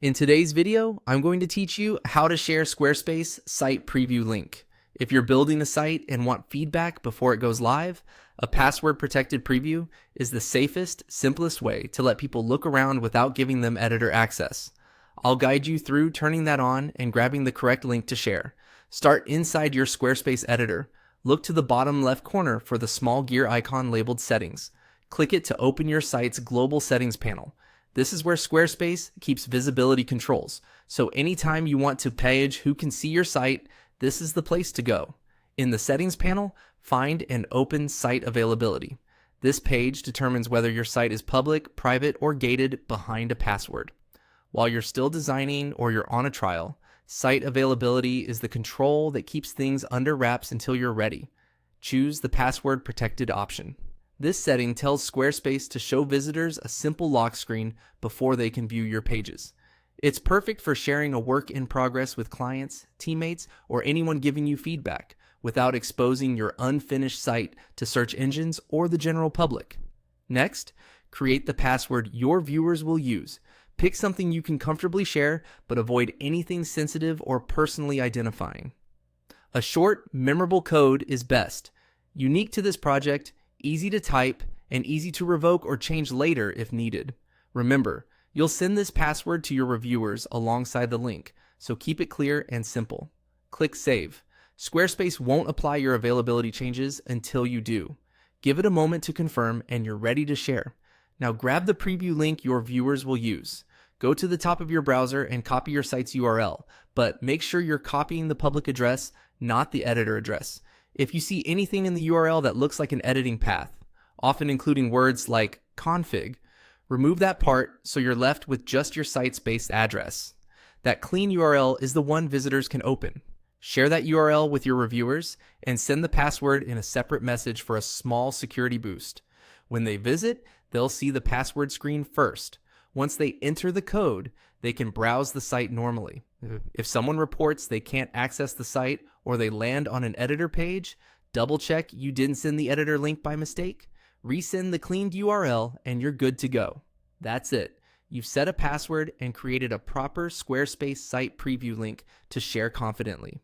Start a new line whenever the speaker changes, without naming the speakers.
In today's video, I'm going to teach you how to share Squarespace site preview link. If you're building a site and want feedback before it goes live, a password protected preview is the safest, simplest way to let people look around without giving them editor access. I'll guide you through turning that on and grabbing the correct link to share. Start inside your Squarespace editor. Look to the bottom left corner for the small gear icon labeled Settings. Click it to open your site's global settings panel. This is where Squarespace keeps visibility controls, so anytime you want to page who can see your site, this is the place to go. In the settings panel, find and open Site Availability. This page determines whether your site is public, private, or gated behind a password. While you're still designing or you're on a trial, Site Availability is the control that keeps things under wraps until you're ready. Choose the password protected option. This setting tells Squarespace to show visitors a simple lock screen before they can view your pages. It's perfect for sharing a work in progress with clients, teammates, or anyone giving you feedback without exposing your unfinished site to search engines or the general public. Next, create the password your viewers will use. Pick something you can comfortably share, but avoid anything sensitive or personally identifying. A short, memorable code is best. Unique to this project, easy to type, and easy to revoke or change later if needed. Remember, you'll send this password to your reviewers alongside the link, so keep it clear and simple. Click Save. Squarespace won't apply your availability changes until you do. Give it a moment to confirm and you're ready to share. Now grab the preview link your viewers will use. Go to the top of your browser and copy your site's URL, but make sure you're copying the public address, not the editor address. If you see anything in the URL that looks like an editing path, often including words like config, remove that part so you're left with just your site's base address. That clean URL is the one visitors can open. Share that URL with your reviewers and send the password in a separate message for a small security boost. When they visit, they'll see the password screen first. Once they enter the code, they can browse the site normally. If someone reports they can't access the site or they land on an editor page, double check you didn't send the editor link by mistake, resend the cleaned URL, and you're good to go. That's it. You've set a password and created a proper Squarespace site preview link to share confidently.